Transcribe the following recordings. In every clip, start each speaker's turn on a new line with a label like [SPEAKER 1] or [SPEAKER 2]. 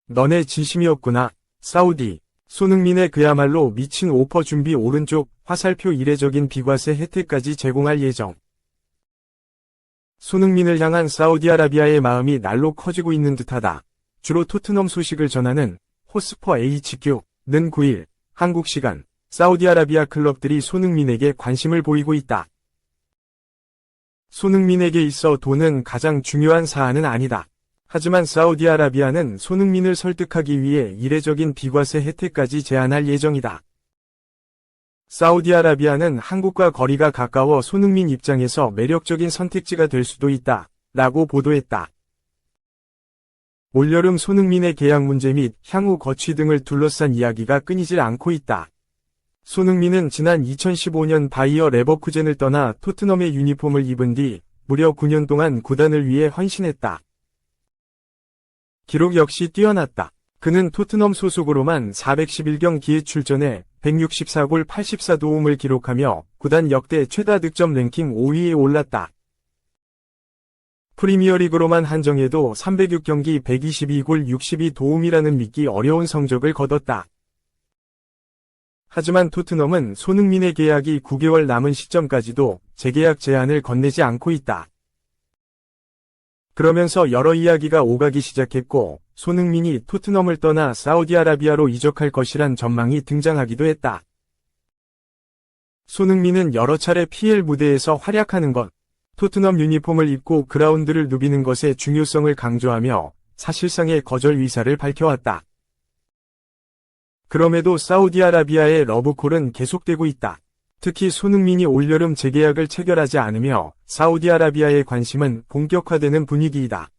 [SPEAKER 1] 너네 진심이었구나. 사우디. 손흥민의 그야말로 미친 오퍼 준비. 오른쪽 화살표. 이례적인 비과세 혜택까지 제공할 예정. 손흥민을 향한 사우디아라비아의 마음이 날로 커지고 있는 듯하다. 주로 토트넘 소식을 전하는 호스퍼 HQ는 9일 한국 시간 사우디아라비아 클럽들이 손흥민에게 관심을 보이고 있다. 손흥민에게 있어 돈은 가장 중요한 사안은 아니다. 하지만 사우디아라비아는 손흥민을 설득하기 위해 이례적인 비과세 혜택까지 제안할 예정이다. 사우디아라비아는 한국과 거리가 가까워 손흥민 입장에서 매력적인 선택지가 될 수도 있다. 라고 보도했다. 올여름 손흥민의 계약 문제 및 향후 거취 등을 둘러싼 이야기가 끊이질 않고 있다. 손흥민은 지난 2015년 바이어 레버쿠젠을 떠나 토트넘의 유니폼을 입은 뒤 무려 9년 동안 구단을 위해 헌신했다. 기록 역시 뛰어났다. 그는 토트넘 소속으로만 411경기에 출전해 164골 84도움을 기록하며 구단 역대 최다 득점 랭킹 5위에 올랐다. 프리미어리그로만 한정해도 306경기 122골 62도움이라는 믿기 어려운 성적을 거뒀다. 하지만 토트넘은 손흥민의 계약이 9개월 남은 시점까지도 재계약 제안을 건네지 않고 있다. 그러면서 여러 이야기가 오가기 시작했고 손흥민이 토트넘을 떠나 사우디아라비아로 이적할 것이란 전망이 등장하기도 했다. 손흥민은 여러 차례 PL 무대에서 활약하는 것, 토트넘 유니폼을 입고 그라운드를 누비는 것의 중요성을 강조하며 사실상의 거절 의사를 밝혀왔다. 그럼에도 사우디아라비아의 러브콜은 계속되고 있다. 특히 손흥민이 올여름 재계약을 체결하지 않으며 사우디아라비아의 관심은 본격화되는 분위기이다.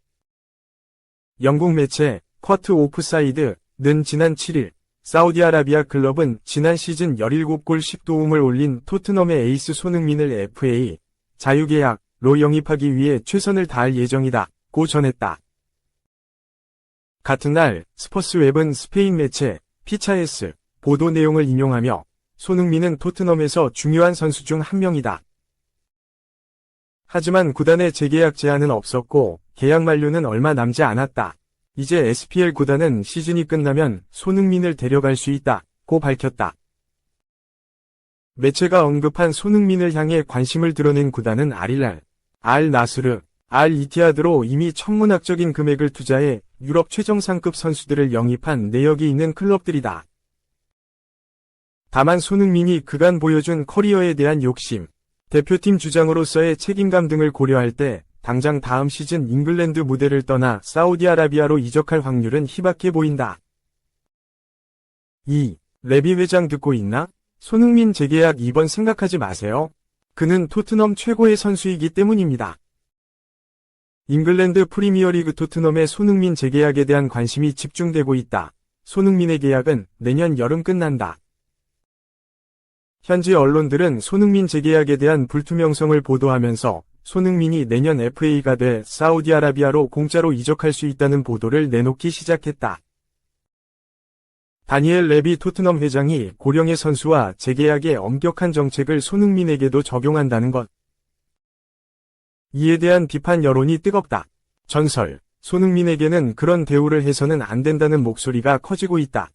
[SPEAKER 1] 영국 매체 쿼트 오프사이드는 지난 7일 사우디아라비아 클럽은 지난 시즌 17골 10도움을 올린 토트넘의 에이스 손흥민을 FA 자유계약로 영입하기 위해 최선을 다할 예정이다고 전했다. 같은 날 스퍼스웹은 스페인 매체 피차에스 보도 내용을 인용하며 손흥민은 토트넘에서 중요한 선수 중 한 명이다. 하지만 구단의 재계약 제안은 없었고 계약 만료는 얼마 남지 않았다. 이제 SPL 구단은 시즌이 끝나면 손흥민을 데려갈 수 있다고 밝혔다. 매체가 언급한 손흥민을 향해 관심을 드러낸 구단은 알힐랄, 알 나스르, 알 이티하드로 이미 천문학적인 금액을 투자해 유럽 최정상급 선수들을 영입한 내역이 있는 클럽들이다. 다만 손흥민이 그간 보여준 커리어에 대한 욕심, 대표팀 주장으로서의 책임감 등을 고려할 때 당장 다음 시즌 잉글랜드 무대를 떠나 사우디아라비아로 이적할 확률은 희박해 보인다. 2. 레비 회장 듣고 있나? 손흥민 재계약 이번 생각하지 마세요. 그는 토트넘 최고의 선수이기 때문입니다. 잉글랜드 프리미어리그 토트넘의 손흥민 재계약에 대한 관심이 집중되고 있다. 손흥민의 계약은 내년 여름 끝난다. 현지 언론들은 손흥민 재계약에 대한 불투명성을 보도하면서 손흥민이 내년 FA가 돼 사우디아라비아로 공짜로 이적할 수 있다는 보도를 내놓기 시작했다. 다니엘 레비 토트넘 회장이 고령의 선수와 재계약의 엄격한 정책을 손흥민에게도 적용한다는 것. 이에 대한 비판 여론이 뜨겁다. 전설, 손흥민에게는 그런 대우를 해서는 안 된다는 목소리가 커지고 있다.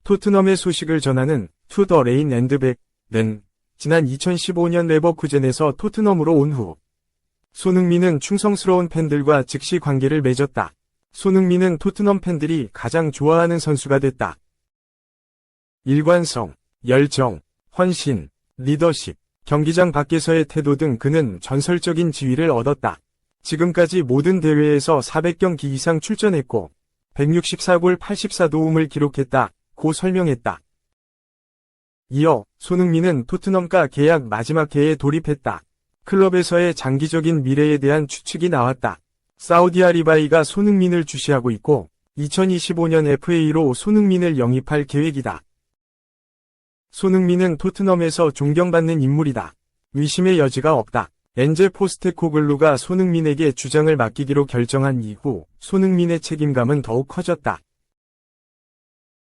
[SPEAKER 1] 토트넘의 소식을 전하는 투 더 레인 앤드 백는 지난 2015년 레버쿠젠에서 토트넘으로 온 후 손흥민은 충성스러운 팬들과 즉시 관계를 맺었다. 손흥민은 토트넘 팬들이 가장 좋아하는 선수가 됐다. 일관성, 열정, 헌신, 리더십, 경기장 밖에서의 태도 등 그는 전설적인 지위를 얻었다. 지금까지 모든 대회에서 400경기 이상 출전했고 164골 84도움을 기록했다고 설명했다. 이어 손흥민은 토트넘과 계약 마지막 해에 돌입했다. 클럽에서의 장기적인 미래에 대한 추측이 나왔다. 사우디아라비아가 손흥민을 주시하고 있고 2025년 FA로 손흥민을 영입할 계획이다. 손흥민은 토트넘에서 존경받는 인물이다. 의심의 여지가 없다. 엔제 포스테코글루가 손흥민에게 주장을 맡기기로 결정한 이후 손흥민의 책임감은 더욱 커졌다.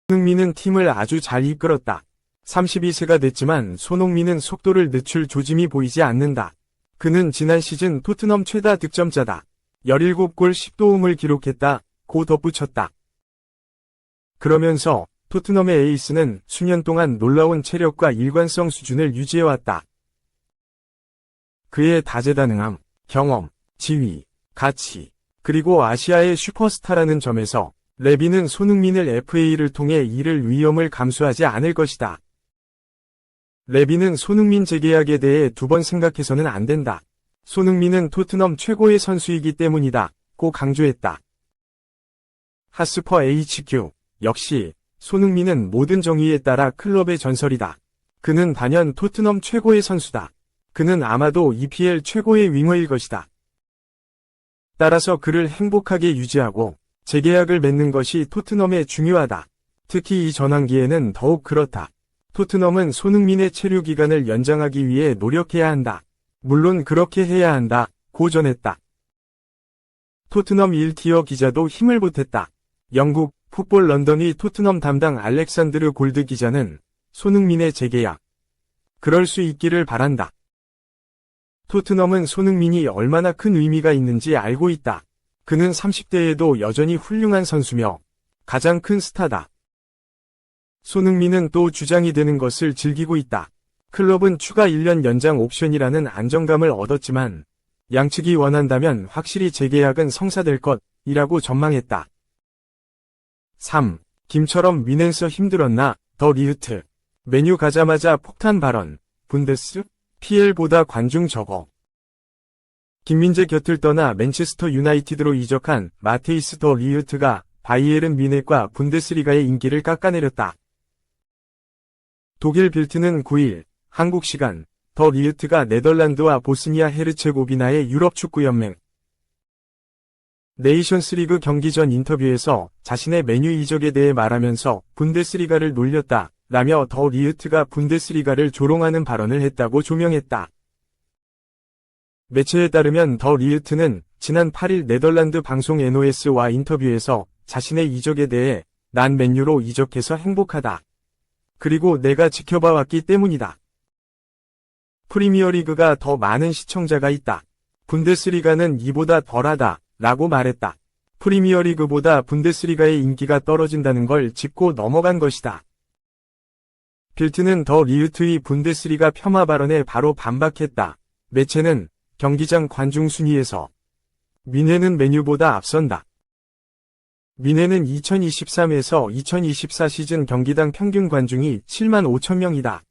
[SPEAKER 1] 손흥민은 팀을 아주 잘 이끌었다. 32세가 됐지만 손흥민은 속도를 늦출 조짐이 보이지 않는다. 그는 지난 시즌 토트넘 최다 득점자다. 17골 10도움을 기록했다고 덧붙였다. 그러면서 토트넘의 에이스는 수년 동안 놀라운 체력과 일관성 수준을 유지해왔다. 그의 다재다능함, 경험, 지위, 가치, 그리고 아시아의 슈퍼스타라는 점에서 레비는 손흥민을 FA를 통해 잃을 위험을 감수하지 않을 것이다. 레비는 손흥민 재계약에 대해 두 번 생각해서는 안 된다. 손흥민은 토트넘 최고의 선수이기 때문이다. 고 강조했다. 핫스퍼 HQ, 역시 손흥민은 모든 정의에 따라 클럽의 전설이다. 그는 단연 토트넘 최고의 선수다. 그는 아마도 EPL 최고의 윙어일 것이다. 따라서 그를 행복하게 유지하고 재계약을 맺는 것이 토트넘에 중요하다. 특히 이 전환기에는 더욱 그렇다. 토트넘은 손흥민의 체류 기간을 연장하기 위해 노력해야 한다. 물론 그렇게 해야 한다. 고 전했다. 토트넘 1티어 기자도 힘을 보탰다. 영국 풋볼 런던의 토트넘 담당 알렉산드르 골드 기자는 손흥민의 재계약. 그럴 수 있기를 바란다. 토트넘은 손흥민이 얼마나 큰 의미가 있는지 알고 있다. 그는 30대에도 여전히 훌륭한 선수며 가장 큰 스타다. 손흥민은 또 주장이 되는 것을 즐기고 있다. 클럽은 추가 1년 연장 옵션이라는 안정감을 얻었지만 양측이 원한다면 확실히 재계약은 성사될 것이라고 전망했다. 3. 김처럼 미넨서 힘들었나? 더 리흐트. 메뉴 가자마자 폭탄 발언. 분데스? PL보다 관중 적어. 김민재 곁을 떠나 맨체스터 유나이티드로 이적한 마테이스 더 리흐트가 바이에른 뮌헨과 분데스리가의 인기를 깎아내렸다. 독일 빌트는 9일 한국 시간 더 리흐트가 네덜란드와 보스니아 헤르체고비나의 유럽축구연맹 네이션스리그 경기 전 인터뷰에서 자신의 메뉴 이적에 대해 말하면서 분데스리가를 놀렸다 라며 더 리흐트가 분데스리가를 조롱하는 발언을 했다고 조명했다. 매체에 따르면 더 리흐트는 지난 8일 네덜란드 방송 NOS와 인터뷰에서 자신의 이적에 대해 난 맨유로 이적해서 행복하다. 그리고 내가 지켜봐 왔기 때문이다. 프리미어리그가 더 많은 시청자가 있다. 분데스리가는 이보다 덜하다 라고 말했다. 프리미어리그보다 분데스리가의 인기가 떨어진다는 걸 짚고 넘어간 것이다. 빌트는 더 리흐트의 분데스리가 폄하 발언에 바로 반박했다. 매체는 경기장 관중 순위에서 뮌헨은 메뉴보다 앞선다. 뮌헨은 2023에서 2024 시즌 경기당 평균 관중이 7만 5천 명이다.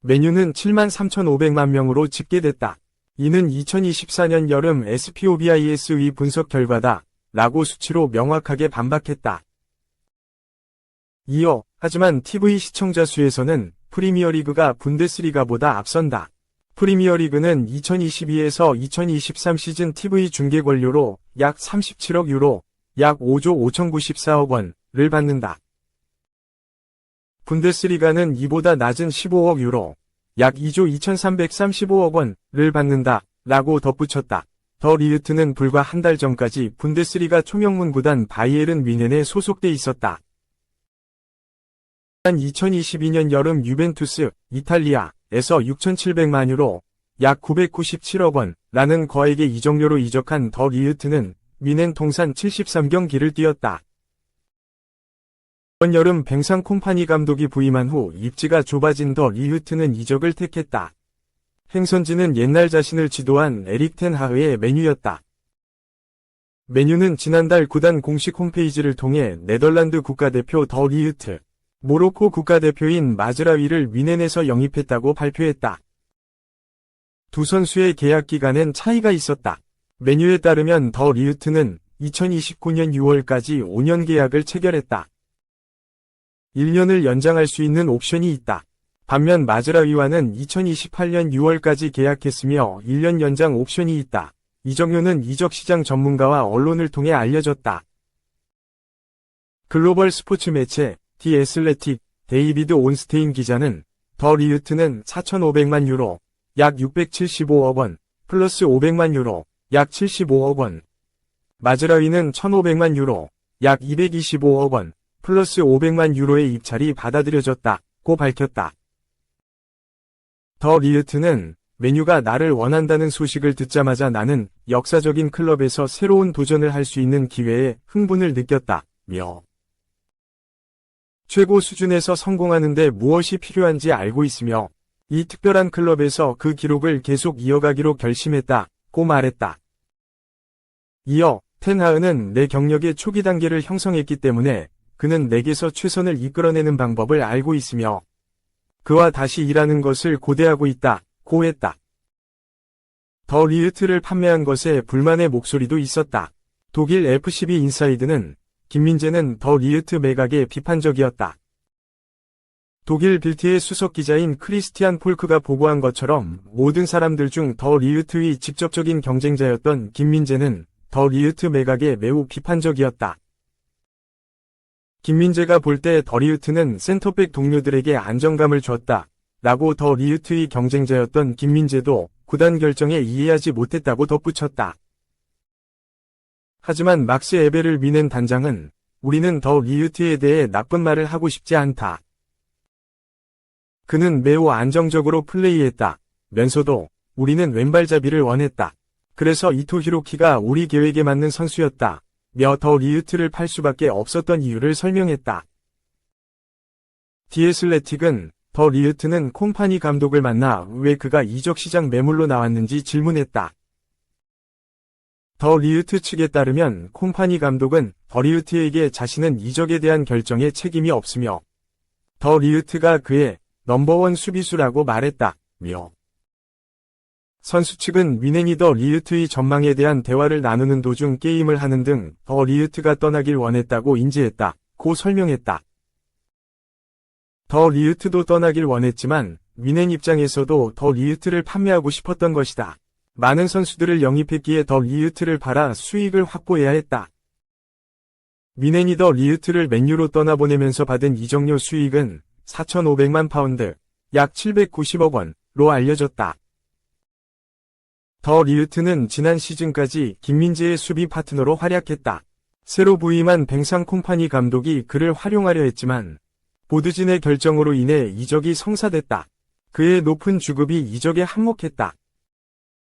[SPEAKER 1] 메뉴는 7만 3,500만 명으로 집계됐다. 이는 2024년 여름 SPOBIS의 분석 결과다. 라고 수치로 명확하게 반박했다. 이어 하지만 TV 시청자 수에서는 프리미어리그가 분데스리가보다 앞선다. 프리미어리그는 2022에서 2023 시즌 TV 중계 권료로 약 37억 유로, 약 5조 5,094억 원을 받는다. 분데스리가는 이보다 낮은 15억 유로, 약 2조 2,335억 원을 받는다. 라고 덧붙였다. 더 리흐트는 불과 한 달 전까지 분데스리가 초명문 구단 바이에른 뮌헨에 소속돼 있었다. 2022년 여름 유벤투스, 이탈리아에서 6,700만 유로, 약 997억 원라는 거액의 이적료로 이적한 더 리흐트는 뮌헨 통산 73경기를 뛰었다. 이번 여름 뱅상 콤파니 감독이 부임한 후 입지가 좁아진 더 리흐트는 이적을 택했다. 행선지는 옛날 자신을 지도한 에릭 텐 하흐의 메뉴였다. 메뉴는 지난달 구단 공식 홈페이지를 통해 네덜란드 국가대표 더 리흐트, 모로코 국가대표인 마즈라위를 뮌헨에서 영입했다고 발표했다. 두 선수의 계약 기간엔 차이가 있었다. 메뉴에 따르면 더 리흐트는 2029년 6월까지 5년 계약을 체결했다. 1년을 연장할 수 있는 옵션이 있다. 반면 마즈라위와는 2028년 6월까지 계약했으며 1년 연장 옵션이 있다. 이적료는 이적시장 전문가와 언론을 통해 알려졌다. 글로벌 스포츠 매체 디 애슬레틱 데이비드 온스테인 기자는 더 리흐트는 4,500만 유로, 약 675억 원, 플러스 500만 유로, 약 75억 원. 마즈라위는 1,500만 유로, 약 225억 원, 플러스 500만 유로의 입찰이 받아들여졌다고 밝혔다. 더 리흐트는 메뉴가 나를 원한다는 소식을 듣자마자 나는 역사적인 클럽에서 새로운 도전을 할 수 있는 기회에 흥분을 느꼈다며 최고 수준에서 성공하는데 무엇이 필요한지 알고 있으며 이 특별한 클럽에서 그 기록을 계속 이어가기로 결심했다고 말했다. 이어 텐하은은 내 경력의 초기 단계를 형성했기 때문에 그는 내게서 최선을 이끌어내는 방법을 알고 있으며 그와 다시 일하는 것을 고대하고 있다고 했다. 더 리흐트를 판매한 것에 불만의 목소리도 있었다. 독일 F12 인사이드는 김민재는 더 리흐트 매각에 비판적이었다. 독일 빌트의 수석 기자인 크리스티안 폴크가 보고한 것처럼 모든 사람들 중 더 리흐트의 직접적인 경쟁자였던 김민재는 더 리흐트 매각에 매우 비판적이었다. 김민재가 볼 때 더 리흐트는 센터백 동료들에게 안정감을 줬다. 라고 더 리흐트의 경쟁자였던 김민재도 구단 결정에 이해하지 못했다고 덧붙였다. 하지만 막스 에베를 미넨 단장은 우리는 더 리흐트에 대해 나쁜 말을 하고 싶지 않다. 그는 매우 안정적으로 플레이했다. 면서도 우리는 왼발잡이를 원했다. 그래서 이토 히로키가 우리 계획에 맞는 선수였다. 며 더 리흐트를 팔 수밖에 없었던 이유를 설명했다. 디애슬레틱은 더 리흐트는 콤파니 감독을 만나 왜 그가 이적 시장 매물로 나왔는지 질문했다. 더 리흐트 측에 따르면 콤파니 감독은 더 리흐트에게 자신은 이적에 대한 결정에 책임이 없으며 더 리흐트가 그의 넘버원 수비수라고 말했다. 며 선수 측은 위넨이 더 리흐트의 전망에 대한 대화를 나누는 도중 게임을 하는 등 더 리흐트가 떠나길 원했다고 인지했다. 고 설명했다. 더 리흐트도 떠나길 원했지만 위넨 입장에서도 더 리흐트를 판매하고 싶었던 것이다. 많은 선수들을 영입했기에 더 리흐트를 팔아 수익을 확보해야 했다. 위넨이 더 리흐트를 맨유로 떠나보내면서 받은 이적료 수익은 4,500만 파운드, 약 790억 원로 알려졌다. 더 리흐트는 지난 시즌까지 김민재의 수비 파트너로 활약했다. 새로 부임한 뱅상 콤파니 감독이 그를 활용하려 했지만 보드진의 결정으로 인해 이적이 성사됐다. 그의 높은 주급이 이적에 한몫했다.